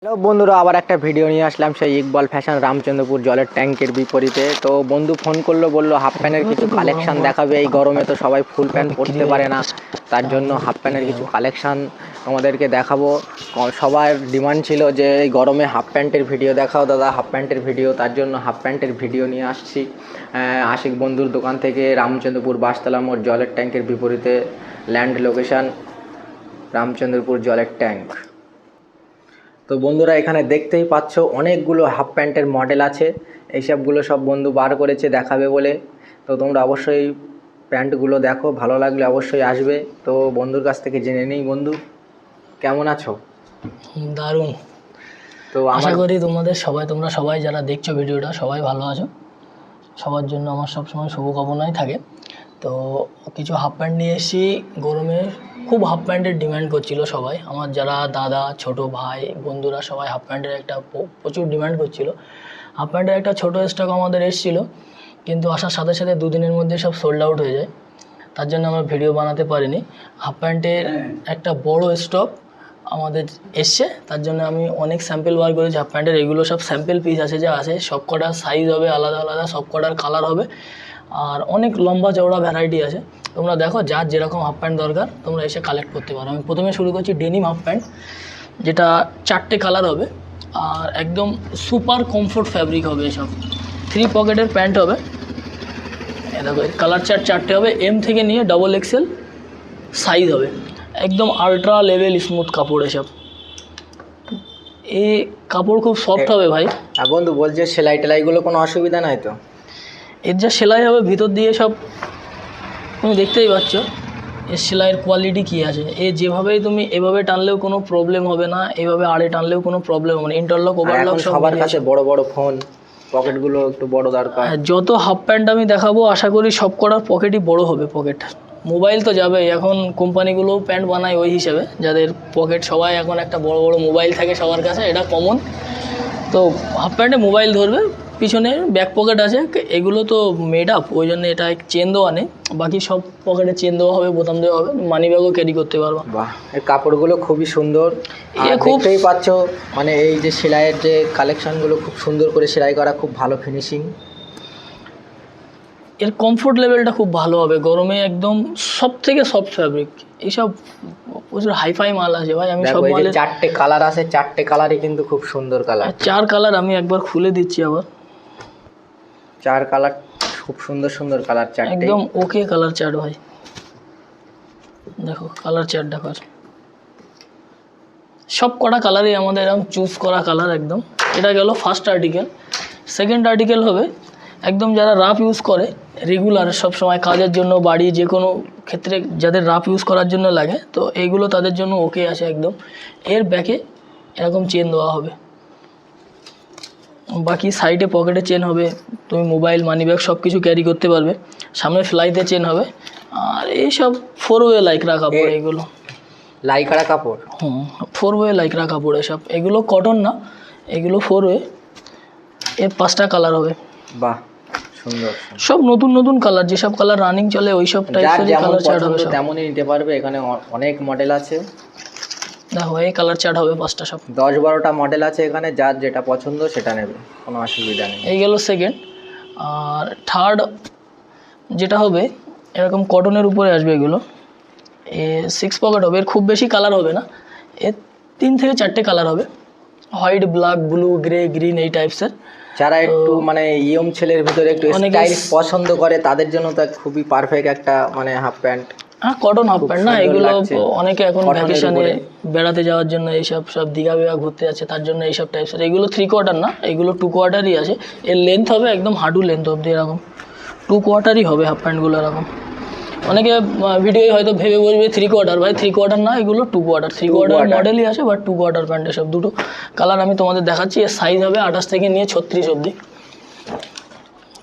Hello বন্ধুরা, আবার একটা ভিডিও নিয়ে আসলাম সেই ইকবাল ফ্যাশন রামচন্দ্রপুর জলের ট্যাঙ্কের বিপরীতে। তো বন্ধু ফোন করলো, বললো হাফ প্যান্টের কিছু কালেকশন দেখাবে। এই গরমে তো সবাই ফুল প্যান্ট পরতে পারে না, তার জন্য হাফ প্যান্টের কিছু কালেকশান আমাদেরকে দেখাবো। সবার ডিমান্ড ছিল যে এই গরমে হাফ প্যান্টের ভিডিও দেখাও দাদা, হাফ প্যান্টের ভিডিও। তার জন্য হাফ প্যান্টের ভিডিও নিয়ে আসছি আশিক বন্ধুর দোকান থেকে, রামচন্দ্রপুর বাসতলা মোড় জলের ট্যাঙ্কের বিপরীতে, ল্যান্ড লোকেশান রামচন্দ্রপুর জলের ট্যাঙ্ক। তো বন্ধুরা, এখানে দেখতেই পাচ্ছ অনেকগুলো হাফ প্যান্টের মডেল আছে। এইসবগুলো সব বন্ধু বার করেছে দেখাবে বলে। তো তোমরা অবশ্যই প্যান্টগুলো দেখো, ভালো লাগলে অবশ্যই আসবে। তো বন্ধুর কাছ থেকে জেনে নিই, বন্ধু কেমন আছো? দারুণ। তো আশা করি তোমরা সবাই যারা দেখছো ভিডিওটা সবাই ভালো আছো। সবার জন্য আমার সবসময় শুভকামনাই থাকে। তো কিছু হাফ প্যান্ট নিয়ে এসেছি। গরমে খুব হাফ প্যান্টের ডিমান্ড করছিল সবাই, আমার যারা দাদা, ছোট ভাই, বন্ধুরা সবাই হাফ প্যান্টের একটা প্রচুর ডিমান্ড করছিল। হাফ প্যান্টের একটা ছোটো স্টক আমাদের এসেছিলো, কিন্তু আসার সাথে সাথে দুদিনের মধ্যে সব সোল্ড আউট হয়ে যায়। তার জন্য আমরা ভিডিও বানাতে পারিনি। হাফ প্যান্টের একটা বড় স্টক আমাদের এসছে, তার জন্য আমি অনেক স্যাম্পেল বার করেছি হাফ প্যান্টের। এগুলো সব স্যাম্পেল পিস আছে, যা আছে সব কটার সাইজ হবে আলাদা আলাদা, সব কটার কালার হবে, আর অনেক লম্বা চওড়া ভ্যারাইটি আছে। তোমরা দেখো, যার যেরকম হাফ প্যান্ট দরকার তোমরা এসে কালেক্ট করতে পারো। আমি প্রথমে শুরু করছি ডেনিম হাফ প্যান্ট, যেটা 4টে কালার হবে আর একদম সুপার কমফোর্ট ফ্যাব্রিক হবে। এসব 3 পকেটের প্যান্ট হবে। দেখো, কালার চার্ট 4টে হবে, এম থেকে নিয়ে XXL সাইজ হবে। একদম আলট্রা লেভেল স্মুথ কাপড় এসব। এই কাপড় খুব সফট হবে ভাই। আর বন্ধু বলছে সেলাই টেলাইগুলো কোনো অসুবিধা নাই তো? এর যা সেলাই হবে ভিতর দিয়ে সব তুমি দেখতেই পাচ্ছ। এর সেলাইয়ের কোয়ালিটি কী আছে। যেভাবেই তুমি এভাবে টানলেও কোনো প্রবলেম হবে না, এভাবে আড়ে টানলেও কোনো প্রবলেম হবে না। ইন্টারলক ওভারলক সবার কাছে বড় বড় ফোন, পকেটগুলো একটু বড় দরকার। যত হাফ প্যান্ট আমি দেখাবো আশা করি সব কটার পকেটই বড় হবে। পকেট মোবাইল তো যাবে, এখন কোম্পানিগুলো প্যান্ট বানায় ওই হিসেবে, যাদের পকেট সবাই এখন একটা বড় বড় মোবাইল থাকে সবার কাছে, এটা কমন। তো হাফ প্যান্টে মোবাইল ধরবে, পিছনে ব্যাক পকেট আছে। এগুলো তো মেড আপ, ওই জন্য এটা চেন দেওয়া নেই, বাকি সব পকেটে চেন দেওয়া হবে, বোতাম দেওয়া হবে, মানি ব্যাগও ক্যারি করতে পারবো। বাহ, এই কাপড়গুলো খুবই সুন্দর। দেখতেই পাচ্ছ, মানে এই যে সেলাইয়ের যে কালেকশনগুলো খুব সুন্দর করে সেলাই করা, খুব ভালো ফিনিশিং। এর কমফোর্ট লেভেলটা খুব ভালো হবে গরমে। একদম সব থেকে সফট ফ্যাব্রিক। এইসব প্রচুর হাইফাই মাল আছে ভাই। আমি সব মালের 4টে কালার আছে, 4টে কালারই কিন্তু খুব সুন্দর কালার। 4 কালার আমি একবার খুলে দিচ্ছি আবার। 4 কালার খুব সুন্দর সুন্দর কালার, 4টে একদম ওকে কালার চার্ট ভাই। দেখো কালার চার্ট দেখো, সব কটা কালারই আমাদের এরকম চুজ করা কালার একদম। এটা গেল ফার্স্ট আর্টিকেল। সেকেন্ড আর্টিকেল হবে একদম যারা রাফ ইউজ করে রেগুলার, সব সময় কাজের জন্য, বাড়ি যে কোনো ক্ষেত্রে যাদের রাফ ইউজ করার জন্য লাগে, তো এইগুলো তাদের জন্য ওকে আছে একদম। এর ব্যাকে এরকম চেন দেওয়া হবে, বাকি সাইডে পকেটে চেন হবে, তুমি মোবাইল, মানি ব্যাগ সব কিছু ক্যারি করতে পারবে। সামনে ফ্লাইতে চেন হবে। আর এইসব 4 ওয়ে লাইকরা কাপড়, এগুলো লাইকরা কাপড়। 4 ওয়ে লাইকরা কাপড় এসব। এগুলো কটন না, এগুলো 4 ওয়ে। এর 5টা কালার হবে। বাহ, সুন্দর। সব নতুন নতুন কালার, যেসব কালার রানিং চলে ওই সব টাইপের কালার চার্ট হবে। তেমনই নিতে পারবে, এখানে অনেক মডেল আছে। দেখো এই কালার চার্ট হবে 5টা, সব 10-12টা মডেল আছে এখানে, যার যেটা পছন্দ সেটা নেবে, কোনো অসুবিধা নেই। এই গেল সেকেন্ড। আর থার্ড যেটা হবে এরকম কটনের উপরে আসবে। এগুলো 6 পকেট হবে। এর খুব বেশি কালার হবে না, এর 3 থেকে 4টে কালার হবে। White, black, blue, grey, green, এই টাইপসের। যারা একটু মানে ইয়ং ছেলের ভিতরে একটু স্টাইলিশ পছন্দ করে তাদের জন্য তো খুবই পারফেক্ট একটা মানে হাফ প্যান্ট। হ্যাঁ, কটন হাফ প্যান্ট না এগুলো। অনেকে এখন ভ্যাকেশনে বেড়াতে যাওয়ার জন্য এইসব সব দীঘা বিঘা ঘুরতে যাচ্ছে, তার জন্য এইসব টাইপসের। এগুলো 3 কোয়ার্টার না, এগুলো 2 কোয়ার্টারই আছে। এর লেন্থ হবে একদম হাঁটু লেন্থ অবধি, এরকম 2 কোয়ার্টারই হবে হাফ প্যান্টগুলো এরকম। অনেকে ভিডিও হয়তো ভেবে বলবে 3 কোয়ার্টার, ভাই 3 কোয়ার্টার না, এগুলো 2 কোয়ার্টার। 3 কোয়ার্টার মডেলই আছে, বাট 2 কোয়ার্টার প্যান্ট এসব। দুটো কালার আমি তোমাদের দেখাচ্ছি। এর সাইজ হবে 28 থেকে নিয়ে 36 অবধি।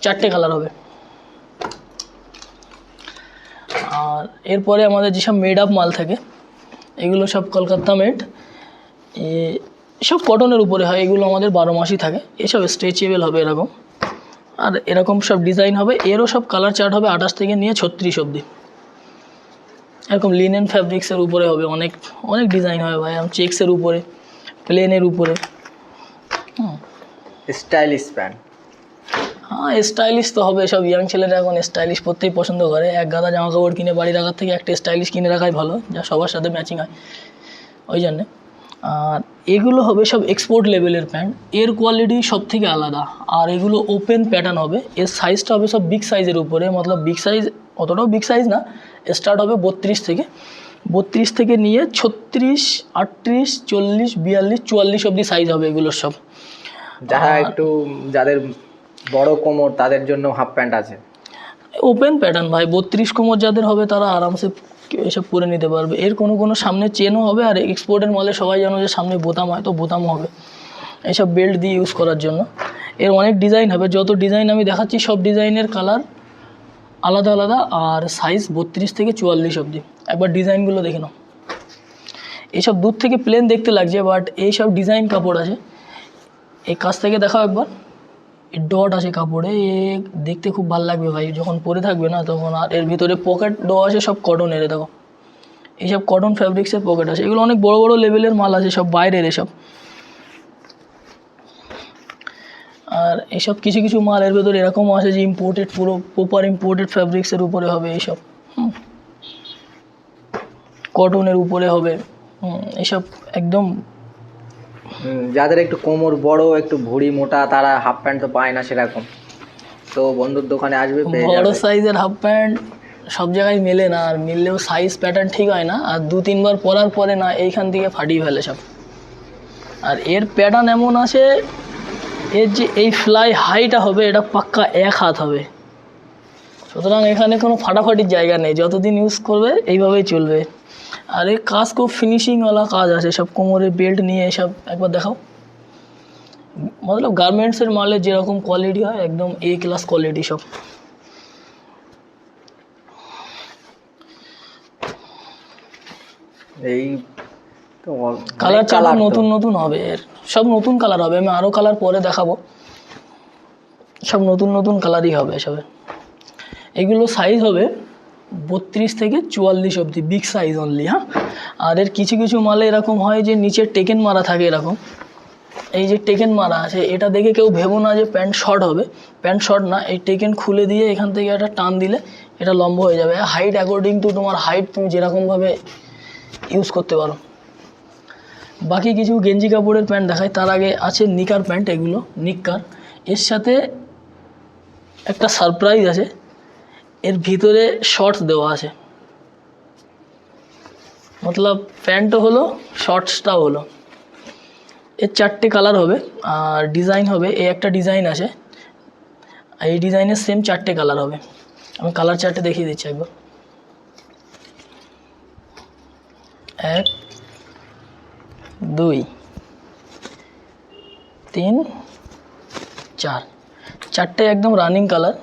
4টে কালার হবে। আর এরপরে আমাদের যেসব মেড আপ মাল থাকে এগুলো সব কলকাতা মেড, সব কটনের উপরে হয়। এগুলো আমাদের 12 মাসই থাকে। এসব স্ট্রেচেবল হবে এরকম, আর এরকম সব ডিজাইন হবে। এরও সব কালার চার্ট হবে 28 থেকে নিয়ে 36 অবধি। এরকম লিনেন ফ্যাব্রিক্সের উপরে হবে, অনেক অনেক ডিজাইন হবে ভাই। চেক্সের উপরে প্লেনের উপরে। Stylish pant. হ্যাঁ স্টাইলিশ তো হবে, সব ইয়াং ছেলেরা এখন স্টাইলিশ পরতেই পছন্দ করে। এক গাদা জামা কাপড় কিনে বাড়ি রাখার থেকে একটা স্টাইলিশ কিনে রাখাই ভালো, যা সবার সাথে ম্যাচিং হয়, ওই জন্যে। আর এগুলো হবে সব এক্সপোর্ট লেভেলের প্যান্ট, এর কোয়ালিটি সব থেকে আলাদা। আর এগুলো ওপেন প্যাটার্ন হবে, এর সাইজটা হবে সব বিগ সাইজের উপরে, মতলব বিগ সাইজ, অতটাও বিগ সাইজ না, স্টার্ট হবে 32 থেকে নিয়ে 36, 38, 40, 42, 44 অবধি সাইজ হবে এগুলোর সব। যাদের বড় কোমর তাদের জন্য হাফ প্যান্ট আছে। ওপেন প্যাটার্ন ভাই, 32 কোমর যাদের হবে তারা আরামসে এসব পরে নিতে পারবে। এর কোনো সামনে চেনও হবে, আর এক্সপোর্টের মালে সবাই জানো যে সামনে বোতাম হয়, তো বোতামও হবে এইসব বেল্ট দিয়ে ইউজ করার জন্য। এর অনেক ডিজাইন হবে, যত ডিজাইন আমি দেখাচ্ছি সব ডিজাইনের কালার আলাদা আলাদা, আর সাইজ 32 থেকে 44 অবধি। একবার ডিজাইনগুলো দেখে নাও। এইসব দূর থেকে প্লেন দেখতে লাগছে, বাট এইসব ডিজাইন কাপড় আছে। এই কাছ থেকে দেখাও একবার, ডট আছে কাপড়ে, দেখতে খুব ভালো লাগবে ভাই যখন পরে থাকবে না তখন। আর এর ভিতরে পকেট দেওয়া আছে সব কটনের, দেখো এইসব কটন ফ্যাব্রিক্সের পকেট আছে। এগুলো অনেক বড় বড় লেভেলের মাল আছে, সব বাইরের এসব। আর এইসব কিছু কিছু মাল এর ভেতরে এরকমও আছে যে ইম্পোর্টেড, পুরো প্রপার ইম্পোর্টেড ফ্যাব্রিক্সের উপরে হবে এইসব, কটনের উপরে হবে। এইসব একদম যাদের একটু কোমর বড়, একটু ভুঁড়ি মোটা, তারা হাফ প্যান্ট তো পায় না সেরকম, তো বন্ধুর দোকানে আসবে, বড় সাইজের হাফ প্যান্ট সব জায়গায় মেলে না, আর মিললেও সাইজ প্যাটার্ন ঠিক হয় না, আর 2-3 বার পরার পরে না এইখান থেকে ফাটিয়ে ফেলে সব। আর এর প্যাটার্ন এমন আছে, এর যে এই ফ্লাই হাইটা হবে এটা পাক্কা 1 হাত হবে, সুতরাং এখানে কোনো ফাটাফাটির জায়গা নেই, যতদিন ইউজ করবে এইভাবেই চলবে। আর এই কাজ খুব ফিনিশিংওয়ালা কাজ আছে, সব কোমরে বেল্ট নিয়ে এসব একবার দেখাও। মতলব গার্মেন্টসের মালের যেরকম কোয়ালিটি হয় একদম A ক্লাস কোয়ালিটি সব। এই তো কালার চালা নতুন নতুন হবে, এর সব নতুন কালার হবে, আমি আরও কালার পরে দেখাবো, সব নতুন নতুন কালারই হবে সবে। এগুলো সাইজ হবে 32 থেকে 44 অবধি, বিগ সাইজ অনলি। হ্যাঁ, আর এর কিছু কিছু মালে এরকম হয় যে নিচে টেকেন মারা থাকে এরকম, এই যে টেকেন মারা আছে, এটা দেখে কেউ ভেবো না যে প্যান্ট শর্ট হবে, প্যান্ট শর্ট না, এই টেকেন খুলে দিয়ে এখান থেকে একটা টান দিলে এটা লম্বা হয়ে যাবে। হাইট অ্যাকর্ডিং টু তোমার হাইট, তুমি যেরকমভাবে ইউজ করতে পারো। বাকি কিছু গেঞ্জি কাপড়ের প্যান্ট দেখায়, তার আগে আছে নিকার প্যান্ট, এগুলো নিক্কার। এর সাথে একটা সারপ্রাইজ আছে, এর ভিতরে শর্টস দেওয়া আছে, মতলব প্যান্টও হলো শর্টসটাও হলো। এর 4টে কালার হবে, আর ডিজাইন হবে, এই একটা ডিজাইন আছে, এই ডিজাইনের সেম 4টে কালার হবে। আমি কালার 4টে দেখিয়ে দিচ্ছি একবার। 1, 2, 3, 4, 4টে একদম রানিং কালার।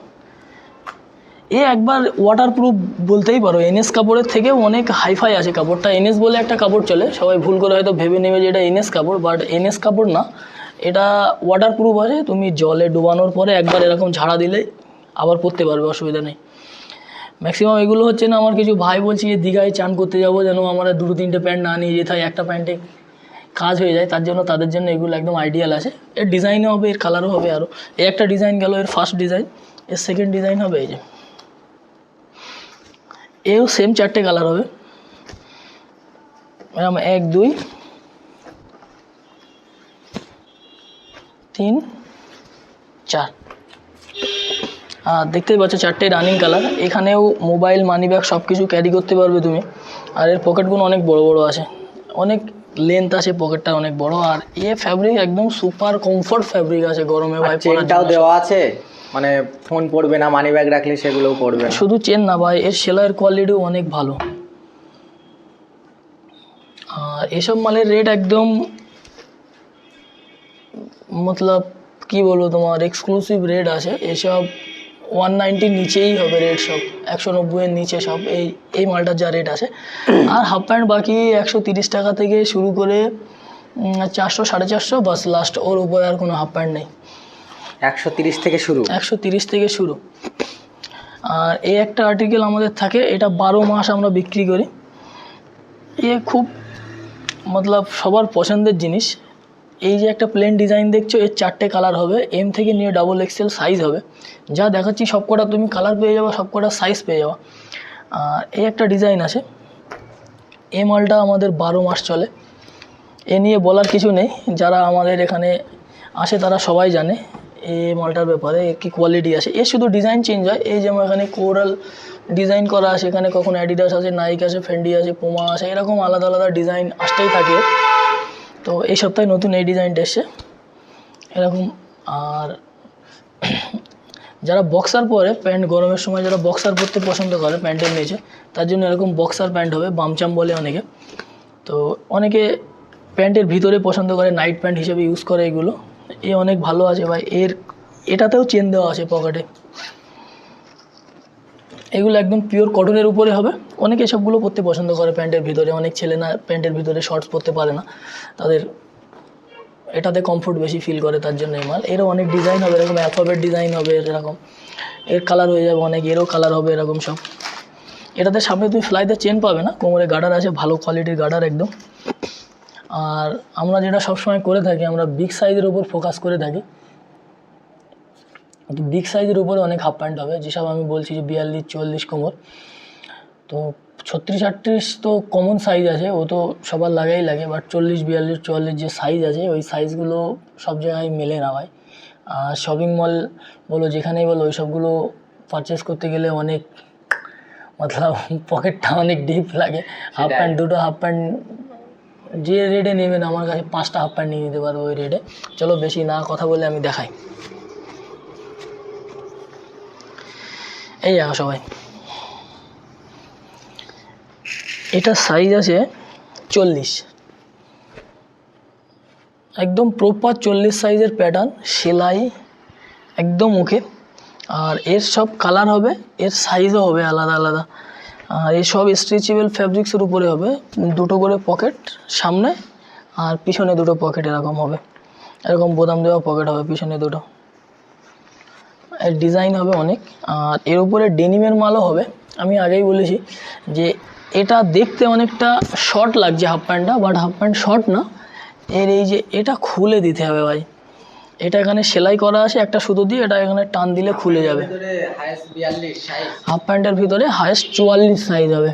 এ একবার ওয়াটারপ্রুফ বলতেই পারো, NS কাপড়ের থেকেও অনেক হাইফাই আছে কাপড়টা। NS বলে একটা কাপড় চলে, সবাই ভুল করে হয়তো ভেবে নেবে যে এটা NS কাপড়, বাট NS কাপড় না, এটা ওয়াটারপ্রুফ আছে। তুমি জলে ডুবানোর পরে একবার এরকম ঝাড়া দিলে আবার পরতে পারবে, অসুবিধা নেই। ম্যাক্সিমাম এগুলো হচ্ছে না, আমার কিছু ভাই বলছি যে দীঘায় চান করতে যাবো, যেন আমরা 2-3টে প্যান্ট না নিয়ে যেতে হয়, একটা প্যান্টে কাজ হয়ে যায়, তার জন্য তাদের জন্য এগুলো একদম আইডিয়াল আছে। এর ডিজাইনও হবে, এর কালারও হবে। আরও এই একটা ডিজাইন গেল, এর ফার্স্ট ডিজাইন। এর সেকেন্ড ডিজাইন হবে এই যে, এও সেম 4টে কালার হবে, এরকম 1, 2, 3, 4। আর দেখতেই পাচ্ছ 4টে রানিং কালার। এখানেও মোবাইল, মানি ব্যাগ সব কিছু ক্যারি করতে পারবে তুমি। আর এর পকেটগুলো অনেক বড় বড় আছে, অনেক লেন্থ আছে, পকেটটা অনেক বড়। আর এ ফ্যাব্রিক একদম সুপার কমফোর্ট ফ্যাব্রিক আছে গরমে ভাই। চেনটাও দেওয়া আছে, মানে ফোন পড়বে না, মানি ব্যাগ রাখলে সেগুলোও পড়বে। শুধু চেন না ভাই, এর সেলাইয়ের কোয়ালিটিও অনেক ভালো। আর এসব মালের রেট একদম মতলব কি বলবো তোমার, এক্সক্লুসিভ রেট আছে। এসব 190 নিচেই হবে রেট, সব 190-এর নিচে সব এই মালটার যা রেট আছে। আর হাফ প্যান্ট বাকি 130 টাকা থেকে শুরু করে 400, 450 বাস লাস্ট, ওর উপরে আর কোনো হাফ প্যান্ট নেই। 130 থেকে শুরু, 130 থেকে শুরু। আর এই একটা আর্টিকেল আমাদের থাকে, এটা 12 মাস আমরা বিক্রি করি। এ খুব মতলব সবার পছন্দের জিনিস। এই যে একটা প্লেন ডিজাইন দেখছো, এর 4টে কালার হবে, এম থেকে নিয়ে ডাবল এক্সেল সাইজ হবে। যা দেখাচ্ছি সব কটা তুমি কালার পেয়ে যাবে, সব কটা সাইজ পেয়ে যাবে। আর এই একটা ডিজাইন আছে, এই মালটা আমাদের 12 মাস চলে, এ নিয়ে বলার কিছু নেই, যারা আমাদের এখানে আসে তারা সবাই জানে এই মালটার ব্যাপারে কি কোয়ালিটি আছে। এর শুধু ডিজাইন চেঞ্জ হয়, এই যেমন এখানে কোরাল ডিজাইন করা আছে, এখানে কখনো অ্যাডিডাস আছে, নাইক আছে, ফেন্ডি আছে, পুমা আছে, এরকম আলাদা আলাদা ডিজাইন আসতেই থাকে। তো এই সপ্তাহে নতুন এই ডিজাইনটা এসছে এরকম। আর যারা বক্সার পরে প্যান্ট, গরমের সময় যারা বক্সার পরতে পছন্দ করে প্যান্টের নিচে, তার জন্য এরকম বক্সার প্যান্ট হবে, বামচাম বলে অনেকে। তো অনেকে প্যান্টের ভিতরে পছন্দ করে, নাইট প্যান্ট হিসেবে ইউজ করে এগুলো। এ অনেক ভালো আছে ভাই, এটাতেও চেন দেওয়া আছে পকেটে। এগুলো একদম পিওর কটনের উপরে হবে। অনেকে এসবগুলো পরতে পছন্দ করে প্যান্টের ভিতরে, অনেক ছেলে না প্যান্টের ভিতরে শর্টস পরতে পারে না, তাদের এটাতে কমফোর্ট বেশি ফিল করে, তার জন্য এই মাল। এরও অনেক ডিজাইন হবে, এরকম অ্যালফাবেট ডিজাইন হবে এরকম, এর কালার হয়ে যাবে অনেক, এরও কালার হবে এরকম সব। এটাতে সামনে তুমি ফ্লাইতে চেন পাবে না, কোমরে গার্ডার আছে, ভালো কোয়ালিটির গার্ডার একদম। আর আমরা যেটা সবসময় করে থাকি, আমরা বিগ সাইজের উপর ফোকাস করে থাকি। তো বিগ সাইজের উপরে অনেক হাফ প্যান্ট হবে, যেসব আমি বলছি যে 42-44 কোমর। তো 36-38 তো কমন সাইজ আছে, ও তো সবার লাগে, বাট 40-42-44 যে সাইজ আছে, ওই সাইজগুলো সব জায়গায় মেলে না ভাই। আর শপিং মল বলো, যেখানেই বলো, ওই সবগুলো পারচেস করতে গেলে অনেক মতলব পকেটটা অনেক ডিপ লাগে। হাফ প্যান্ট, দুটো হাফ প্যান্ট যে রেটে নেবেন, আমার কাছে 5টা হাফ প্যান্ট নিয়ে নিতে পারবো ওই রেটে। চলো বেশি না কথা বলে আমি দেখাই। এই জায়গা সবাই, এটা সাইজ আছে 40, একদম প্রপার 40 সাইজের প্যাটার্ন, সেলাই একদম ওকে। আর এর সব কালার হবে, এর সাইজও হবে আলাদা আলাদা। আর এই সব স্ট্রেচেবল ফ্যাব্রিক্সের উপরে হবে, দুটো করে পকেট সামনে আর পিছনে দুটো পকেট এরকম হবে, এরকম বোতাম দেওয়া পকেট হবে পিছনে দুটো। এর ডিজাইন হবে অনেক। আর এর উপরে ডেনিমের মালও হবে। আমি আগেই বলেছি যে এটা দেখতে অনেকটা শর্ট লাগছে হাফ প্যান্টটা, বাট হাফ প্যান্ট শর্ট না, এর এই যে এটা খুলে দিতে হবে ভাই। এটা এখানে সেলাই করা আছে একটা সুতো দিয়ে, এটা এখানে টান দিলে খুলে যাবে। হাফ প্যান্টের ভিতরে হায়েস্ট 44 সাইজ হবে।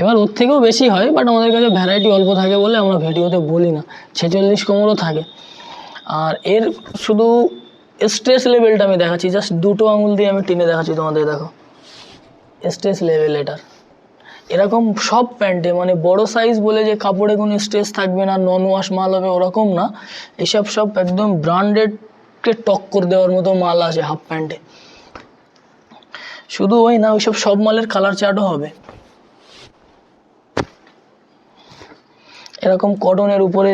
এবার ওর থেকেও বেশি হয়, বাট আমাদের কাছে ভ্যারাইটি অল্প থাকে বলে আমরা ভিডিওতে বলি না। 46 কোমরও থাকে। আর এর শুধু স্ট্রেস লেভেলটা আমি দেখাচ্ছি, জাস্ট দুটো আঙুল দিয়ে আমি টেনে দেখাচ্ছি তোমাদের, দেখো স্ট্রেস লেভেল এটার। এরকম সব প্যান্টে, মানে বড় সাইজ বলে যে কাপড়ে কোনো স্ট্রেস থাকবে না, নন ওয়াশ মাল হবে ওরকম না। এসব সব একদম ব্র্যান্ডেডকে টক্কর দেওয়ার মতো মাল আছে হাফ প্যান্টে। শুধু ওই না, ওইসব সব মালের কালার চার্টও হবে। এরকম কটনের উপরে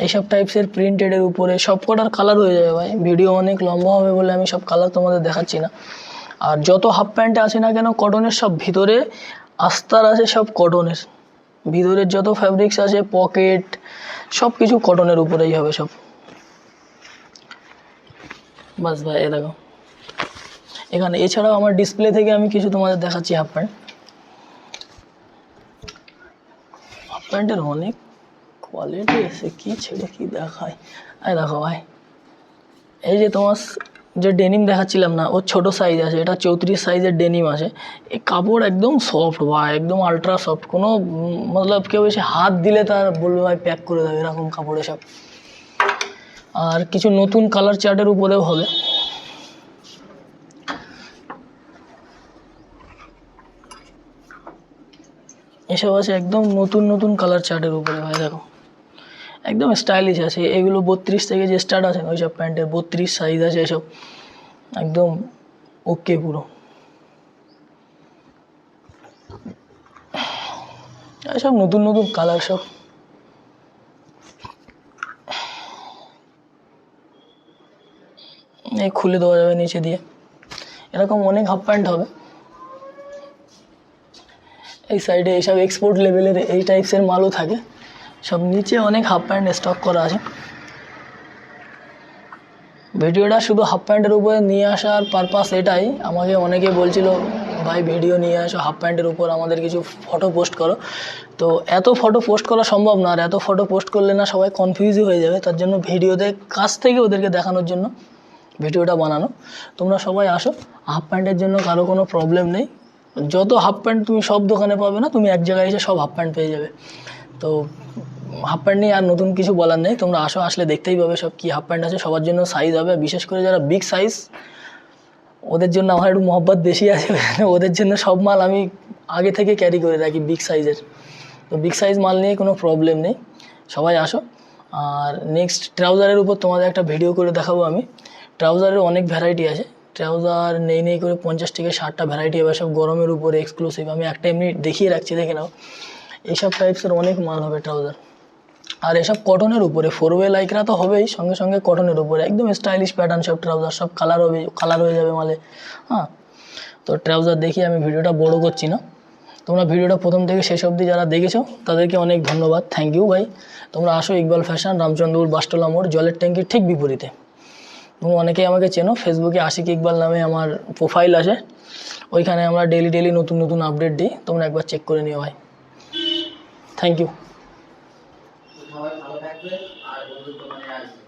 এইসব টাইপসের প্রিন্টেডের উপরে সব কটার কালার হয়ে যাবে ভাই। ভিডিও অনেক লম্বা হবে বলে আমি সব কালার তোমাদের দেখাচ্ছি না। আর যত হাফ প্যান্টে আছে না কেন কটনের, সব ভিতরে আস্তার আছে, সব কটনের ভিতরের যত ফ্যাব্রিক্স আছে, পকেট সব কিছু কটনের উপরেই হবে সব। বাস ভাই, এ দেখো এখানে। এছাড়াও আমার ডিসপ্লে থেকে আমি কিছু তোমাদের দেখাচ্ছি হাফ প্যান্ট। হাফ প্যান্টের অনেক কোয়ালিটি এসে কি ছেড়ে কি দেখায়। এই দেখো ভাই, এই যে তোমার যে ডেনিম দেখাচ্ছিলাম না, ওর ছোটো সাইজ আছে, এটা 34 সাইজের ডেনিম আছে। এই কাপড় একদম সফট ভাই, একদম আলট্রা সফট। কোনো মতলব কেউ এসে হাত দিলে তার বলবে ভাই প্যাক করে দেবে, এরকম কাপড়ে সব। আর কিছু নতুন কালার চার্টের উপরেও হবে। এসব আছে একদম নতুন নতুন কালার চার্টের উপরে ভাই, দেখো একদম স্টাইলিশ আছে। এগুলো 32 থেকে যে স্টার্ট আছে ওই সব প্যান্টের 32 সাইজ আছে, এসব একদম ওকে পুরো। এসব নতুন নতুন কালার সব। এই খুলে দেওয়া যাবে নিচে দিয়ে, এরকম অনেক হাফ প্যান্ট হবে। এই সাইডে এইসব এক্সপোর্ট লেভেলের এই টাইপসের মালও থাকে সব। নিচে অনেক হাফ প্যান্ট স্টক করা আছে। ভিডিওটা শুধু হাফ প্যান্টের উপরে নিয়ে আসার পারপাস এটাই। আমাকে অনেকে বলছিল ভাই ভিডিও নিয়ে আসো হাফ প্যান্টের উপর আমাদের কিছু ফটো পোস্ট করো। তো এত ফটো পোস্ট করা সম্ভব না, আর এত ফটো পোস্ট করলে না সবাই কনফিউজই হয়ে যাবে, তার জন্য ভিডিওতে কাছ থেকে ওদেরকে দেখানোর জন্য ভিডিওটা বানানো। তোমরা সবাই আসো, হাফ প্যান্টের জন্য কারো কোনো প্রবলেম নেই। যত হাফ প্যান্ট তুমি সব দোকানে পাবে না, তুমি এক জায়গায় এসে সব হাফ প্যান্ট পেয়ে যাবে। তো হাফ প্যান্ট নিয়ে আর নতুন কিছু বলার নেই, তোমরা আসো, আসলে দেখতেই পাবে সব কী হাফ প্যান্ট আছে। সবার জন্য সাইজ হবে, বিশেষ করে যারা বিগ সাইজ ওদের জন্য আমার একটু মহব্বত বেশি আছে, ওদের জন্য সব মাল আমি আগে থেকে ক্যারি করে রাখি বিগ সাইজের। তো বিগ সাইজ মাল নিয়ে কোনো প্রবলেম নেই, সবাই আসো। আর নেক্সট ট্রাউজারের উপর তোমাদের একটা ভিডিও করে দেখাবো আমি। ট্রাউজারের অনেক ভ্যারাইটি আছে, ট্রাউজার নেই করে 50 থেকে 60টা ভ্যারাইটি হবে, সব গরমের উপরে এক্সক্লুসিভ। আমি একটা এমনি দেখিয়ে রাখছি, দেখে নাও। এইসব টাইপসের অনেক মাল হবে ট্রাউজার, আর এসব কটনের উপরে। 4 ওয়ে লাইকরা তো হবেই, সঙ্গে সঙ্গে কটনের উপরে একদম স্টাইলিশ প্যাটার্ন সব ট্রাউজার, সব কালার হয়ে যাবে মালে। হ্যাঁ, তো ট্রাউজার দেখিয়ে আমি ভিডিওটা বড় করছি না। তোমরা ভিডিওটা প্রথম থেকে শেষ অবধি যারা দেখেছো তাদেরকে অনেক ধন্যবাদ, থ্যাংক ইউ ভাই। তোমরা আসো ইকবাল ফ্যাশন, রামচন্দ্রপুর বাসটোলা মোড়, জলের ট্যাঙ্কির ঠিক বিপরীতে। তোমরা অনেকেই আমাকে চেনো, ফেসবুকে আশিক ইকবাল নামে আমার প্রোফাইল আছে, ওইখানে আমরা ডেলি নতুন নতুন আপডেট দিই, তোমরা একবার চেক করে নিও ভাই। Thank you. সবাই ভালো থাকবে আর বন্ধুর দোকানে আসবে।